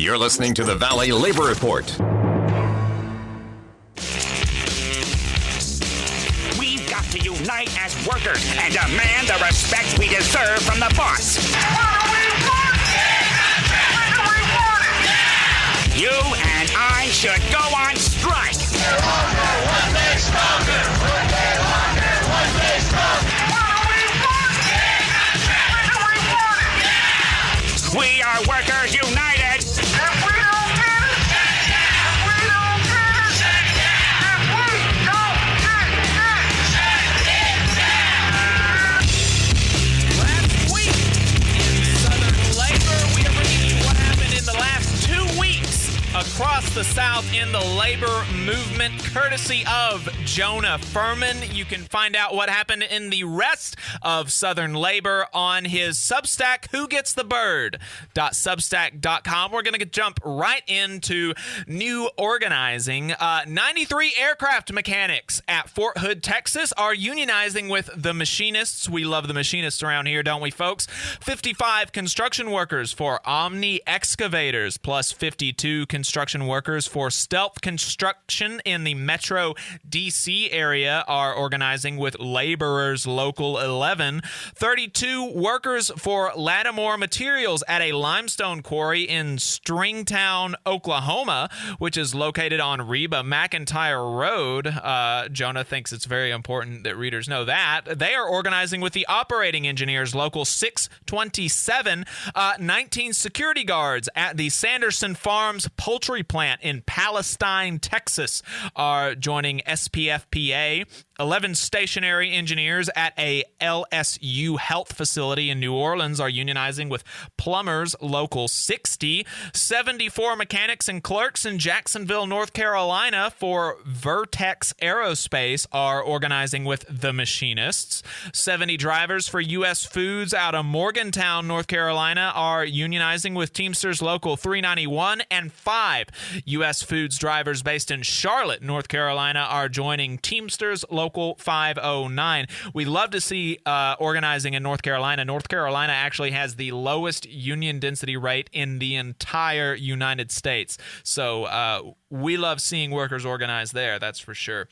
You're listening to the Valley Labor Report. We've got to unite as workers and demand the respect we deserve from the boss. You and I should go on strike. One day stronger. One day longer. One day stronger. We are workers united. If we don't get it, if we don't get it, if we don't get it. Last week in Southern Labor, we are bringing you what happened in the last 2 weeks across the South in the labor movement, courtesy of Jonah Furman. You can find out what happened in the rest of Southern Labor on his Substack, whogetsthebird.substack.com. We're going to jump right into new organizing. 93 aircraft mechanics at Fort Hood, Texas are unionizing with the machinists. We love the machinists around here, don't we, folks? 55 construction workers for Omni excavators, plus 52 construction workers for Stealth Construction in the Metro D.C. area are organizing with Laborers Local 11. 32 workers for Lattimore Materials at a limestone quarry in Stringtown, Oklahoma, which is located on Reba McIntyre Road. Jonah thinks it's very important that readers know that. They are organizing with the Operating Engineers Local 627. 19 security guards at the Sanderson Farms Poultry Plant in Palestine, Texas are joining SPFPA. 11 stationary engineers at a LSU health facility in New Orleans are unionizing with Plumbers Local 60. 74 mechanics and clerks in Jacksonville, North Carolina for Vertex Aerospace are organizing with the machinists. 70 drivers for U.S. Foods out of Morgantown, North Carolina are unionizing with Teamsters Local 391, and 5 U.S. Foods drivers based in Charlotte, North Carolina are joining Teamsters Local 509. We love to see organizing in North Carolina. North Carolina actually has the lowest union density rate in the entire United States. So we love seeing workers organize there, that's for sure.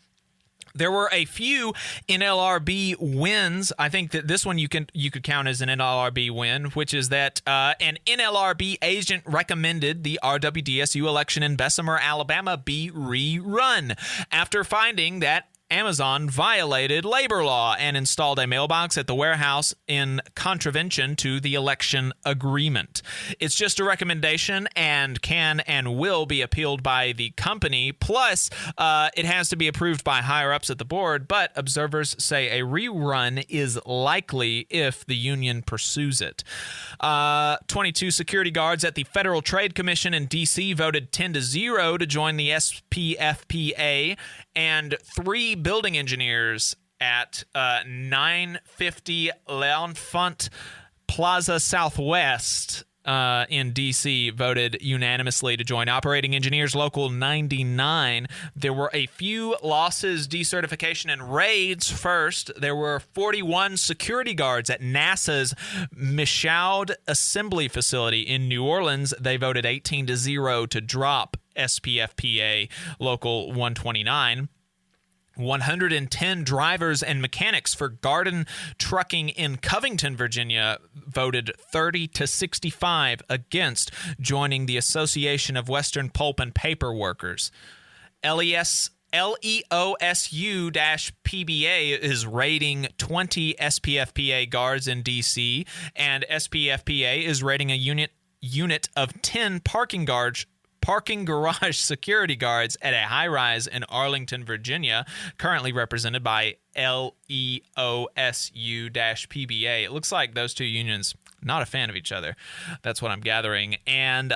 There were a few NLRB wins. I think that this one you could count as an NLRB win, which is that an NLRB agent recommended the RWDSU election in Bessemer, Alabama be rerun after finding that Amazon violated labor law and installed a mailbox at the warehouse in contravention to the election agreement. It's just a recommendation and can and will be appealed by the company. Plus, it has to be approved by higher-ups at the board, but observers say a rerun is likely if the union pursues it. 22 security guards at the Federal Trade Commission in D.C. voted 10-0 to join the SPFPA, and 3 building engineers at 950 L'Enfant Plaza Southwest in D.C. voted unanimously to join Operating Engineers Local 99. There were a few losses, decertification, and raids. First, there were 41 security guards at NASA's Michoud Assembly Facility in New Orleans. They voted 18-0 to drop SPFPA Local 129. 110 drivers and mechanics for Garden Trucking in Covington, Virginia, voted 30-65 against joining the Association of Western Pulp and Paper Workers. LEOSU-PBA is raiding 20 SPFPA guards in D.C., and SPFPA is raiding a unit of 10 parking garage security guards at a high-rise in Arlington, Virginia, currently represented by LEOSU-PBA. It looks like those two unions not a fan of each other. That's what I'm gathering. And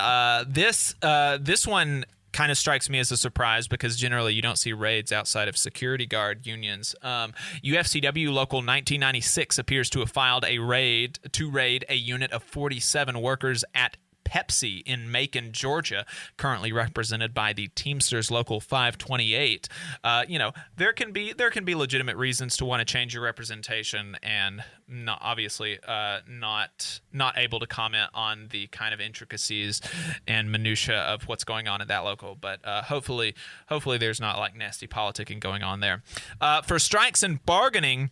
this one kind of strikes me as a surprise because generally you don't see raids outside of security guard unions. UFCW Local 1996 appears to have filed a raid to raid a unit of 47 workers at Pepsi in Macon, Georgia, currently represented by the Teamsters Local 528. There can be legitimate reasons to want to change your representation, and not able to comment on the kind of intricacies and minutia of what's going on at that local. But hopefully there's not like nasty politicking going on there. For strikes and bargaining,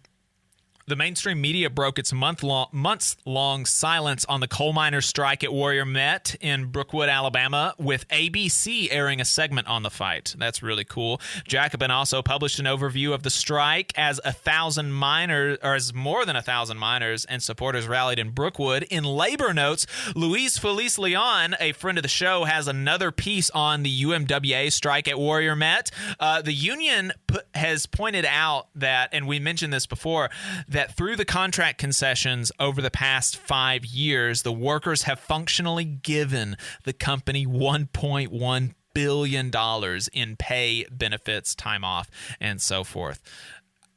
the mainstream media broke its months-long silence on the coal miners' strike at Warrior Met in Brookwood, Alabama, with ABC airing a segment on the fight. That's really cool. Jacobin also published an overview of the strike as more than 1,000 miners and supporters rallied in Brookwood. In labor notes, Luis Feliz Leon, a friend of the show, has another piece on the UMWA strike at Warrior Met. The union has pointed out that, and we mentioned this before, that through the contract concessions over the past 5 years, the workers have functionally given the company $1.1 billion in pay, benefits, time off, and so forth.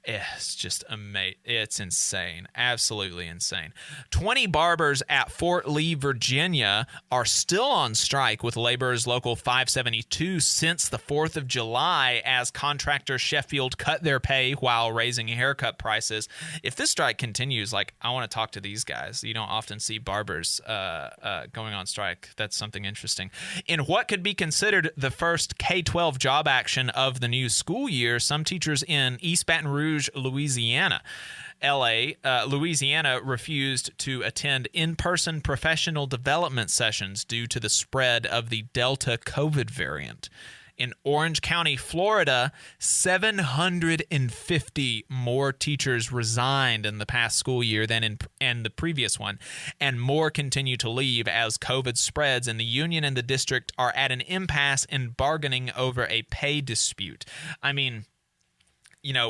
It's just amazing. It's insane. Absolutely insane. 20 barbers at Fort Lee, Virginia are still on strike with Laborers Local 572 since the 4th of July as contractor Sheffield cut their pay while raising haircut prices. If this strike continues, I want to talk to these guys. You don't often see barbers going on strike. That's something interesting. In what could be considered the first K-12 job action of the new school year, some teachers in East Baton Rouge, Louisiana, Louisiana refused to attend in-person professional development sessions due to the spread of the Delta COVID variant. In Orange County, Florida, 750 more teachers resigned in the past school year than in the previous one, and more continue to leave as COVID spreads, and the union and the district are at an impasse in bargaining over a pay dispute. I mean,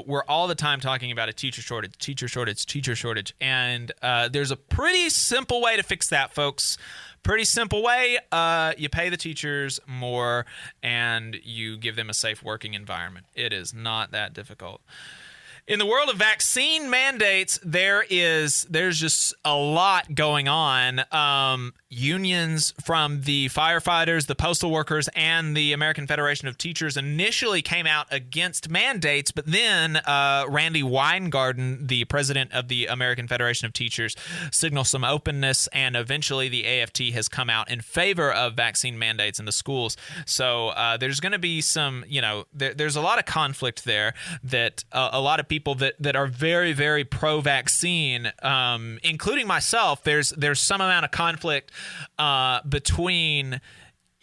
we're all the time talking about a teacher shortage, and there's a pretty simple way to fix that, folks. Pretty simple way. You pay the teachers more, and you give them a safe working environment. It is not that difficult. In the world of vaccine mandates, there's just a lot going on. Unions from the firefighters, the postal workers, and the American Federation of Teachers initially came out against mandates, but then Randy Weingarten, the president of the American Federation of Teachers, signaled some openness, and eventually the AFT has come out in favor of vaccine mandates in the schools. So there's going to be some, there's a lot of conflict there that a lot of people that are very, very pro-vaccine, including myself, there's some amount of conflict between,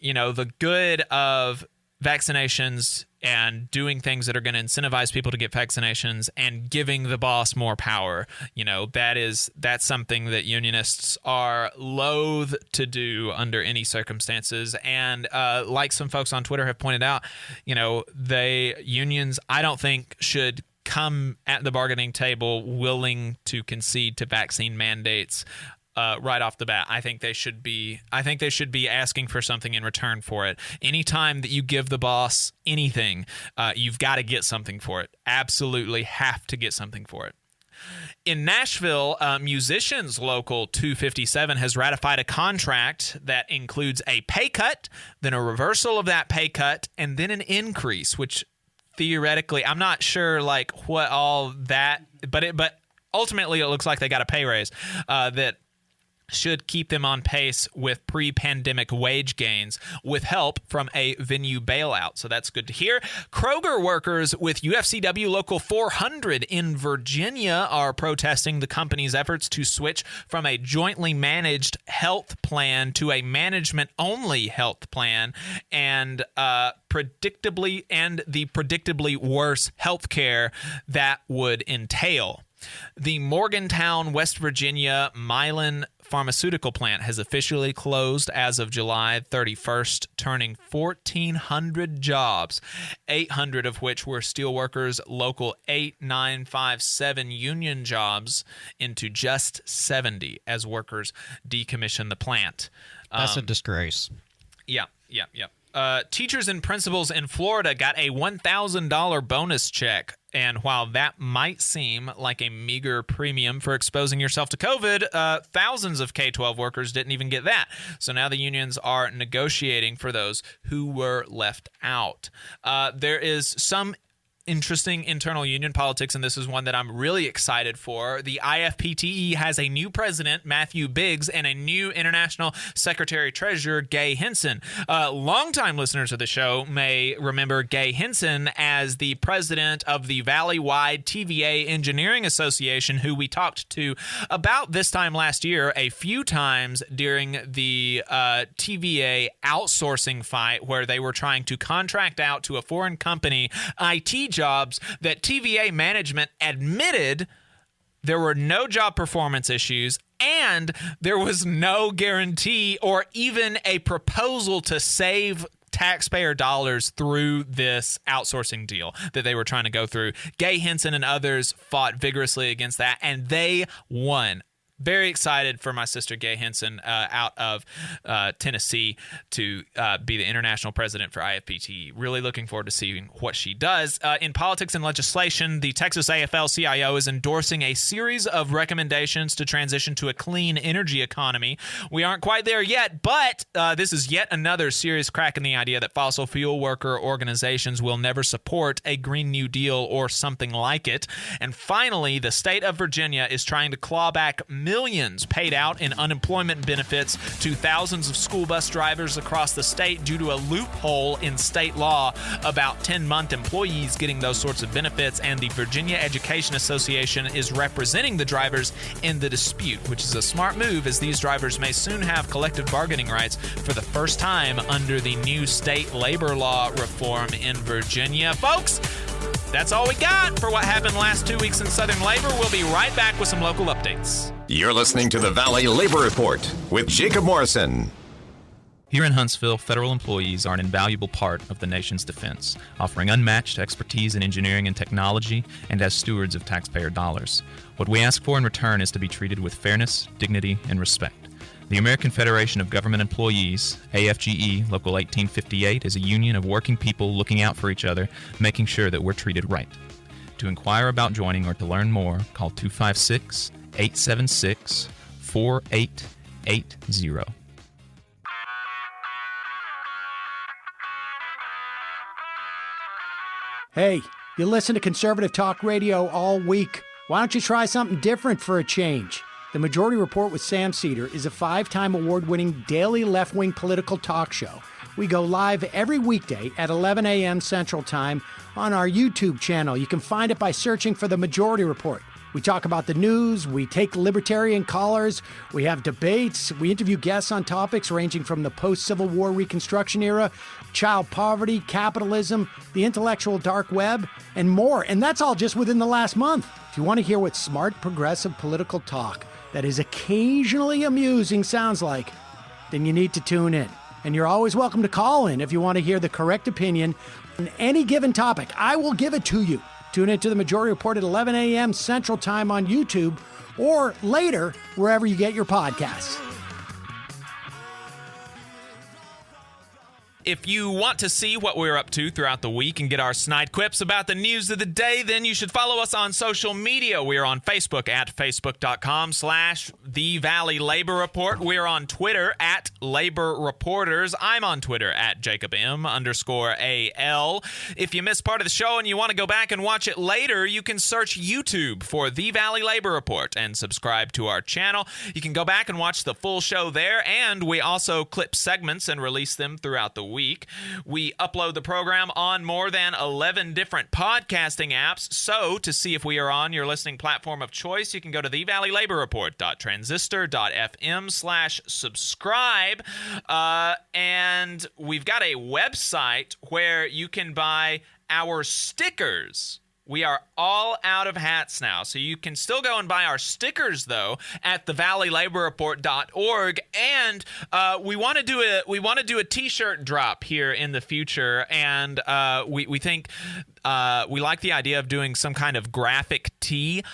the good of vaccinations and doing things that are going to incentivize people to get vaccinations and giving the boss more power. That's something that unionists are loath to do under any circumstances. And like some folks on Twitter have pointed out, unions, I don't think, should come at the bargaining table willing to concede to vaccine mandates right off the bat. I think they should be asking for something in return for it. Anytime that you give the boss anything, you've got to get something for it. Absolutely have to get something for it. In Nashville, Musicians Local 257 has ratified a contract that includes a pay cut, then a reversal of that pay cut, and then an increase, which theoretically, I'm not sure what all that, but ultimately it looks like they got a pay raise that should keep them on pace with pre-pandemic wage gains with help from a venue bailout. So that's good to hear. Kroger workers with UFCW Local 400 in Virginia are protesting the company's efforts to switch from a jointly managed health plan to a management-only health plan and the predictably worse health care that would entail. The Morgantown, West Virginia Mylan pharmaceutical plant has officially closed as of July 31st, turning 1,400 jobs, 800 of which were Steelworkers Local 8957 union jobs, into just 70 as workers decommission the plant. That's a disgrace. Yeah. teachers and principals in Florida got a $1,000 bonus check. And while that might seem like a meager premium for exposing yourself to COVID, thousands of K-12 workers didn't even get that. So now the unions are negotiating for those who were left out. There is some interesting internal union politics, and this is one that I'm really excited for. The IFPTE has a new president, Matthew Biggs, and a new international secretary-treasurer, Gay Henson. Longtime listeners of the show may remember Gay Henson as the president of the Valley-wide TVA Engineering Association, who we talked to about this time last year a few times during the TVA outsourcing fight, where they were trying to contract out to a foreign company IT jobs that TVA management admitted there were no job performance issues and there was no guarantee or even a proposal to save taxpayer dollars through this outsourcing deal that they were trying to go through. Gay Henson and others fought vigorously against that, and they won. Very excited for my sister Gay Henson out of Tennessee to be the international president for IFPTE. Really looking forward to seeing what she does. In politics and legislation, the Texas AFL-CIO is endorsing a series of recommendations to transition to a clean energy economy. We aren't quite there yet, but this is yet another serious crack in the idea that fossil fuel worker organizations will never support a Green New Deal or something like it. And finally, the state of Virginia is trying to claw back millions paid out in unemployment benefits to thousands of school bus drivers across the state due to a loophole in state law about 10-month employees getting those sorts of benefits, and the Virginia Education Association is representing the drivers in the dispute, which is a smart move as these drivers may soon have collective bargaining rights for the first time under the new state labor law reform in Virginia. Folks, that's all we got for what happened last 2 weeks in Southern labor. We'll be right back with some local updates. You're listening to the Valley Labor Report with Jacob Morrison. Here in Huntsville, federal employees are an invaluable part of the nation's defense, offering unmatched expertise in engineering and technology and as stewards of taxpayer dollars. What we ask for in return is to be treated with fairness, dignity, and respect. The American Federation of Government Employees, AFGE Local 1858, is a union of working people looking out for each other, making sure that we're treated right. To inquire about joining or to learn more, call 256-876-4880. Hey, you listen to conservative talk radio all week. Why don't you try something different for a change? The Majority Report with Sam Cedar is a 5-time award-winning daily left-wing political talk show. We go live every weekday at 11 a.m. Central Time on our YouTube channel. You can find it by searching for The Majority Report. We talk about the news, we take libertarian callers, we have debates, we interview guests on topics ranging from the post-Civil War Reconstruction era, child poverty, capitalism, the intellectual dark web, and more. And that's all just within the last month. If you want to hear what smart, progressive political talk that is occasionally amusing sounds like, then you need to tune in. And you're always welcome to call in if you want to hear the correct opinion on any given topic. I will give it to you. Tune in to the Majority Report at 11 a.m. Central Time on YouTube or later wherever you get your podcasts. If you want to see what we're up to throughout the week and get our snide quips about the news of the day, then you should follow us on social media. We're on Facebook at facebook.com/The Valley Labor Report. We're on Twitter at Labor Reporters. I'm on Twitter at JacobM_AL. If you missed part of the show and you want to go back and watch it later, you can search YouTube for The Valley Labor Report and subscribe to our channel. You can go back and watch the full show there, and we also clip segments and release them throughout the week. We upload the program on more than 11 different podcasting apps. So to see if we are on your listening platform of choice, you can go to thevalleylaborreport.transistor.fm/subscribe. And we've got a website where you can buy our stickers. We are all out of hats now, so you can still go and buy our stickers, though, at thevalleylaborreport.org. And we want to do a T-shirt drop here in the future, and we think we like the idea of doing some kind of graphic tee.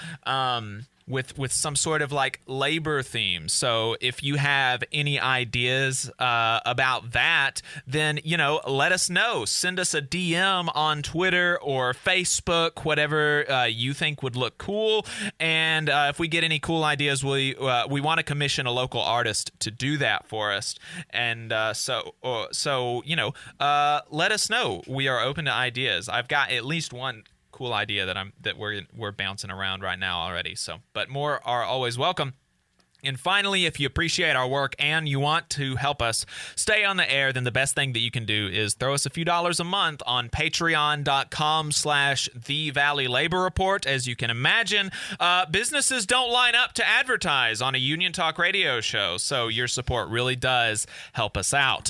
with some sort of like labor theme. So if you have any ideas about that, then, you know, let us know. Send us a DM on Twitter or Facebook, whatever you think would look cool. And if we get any cool ideas, we want to commission a local artist to do that for us. And so you know, let us know. We are open to ideas. I've got at least one cool idea that we're bouncing around right now already. So, but more are always welcome. And finally, if you appreciate our work and you want to help us stay on the air, then the best thing that you can do is throw us a few dollars a month on patreon.com/The Valley Labor Report. As you can imagine, businesses don't line up to advertise on a Union Talk radio show, so your support really does help us out.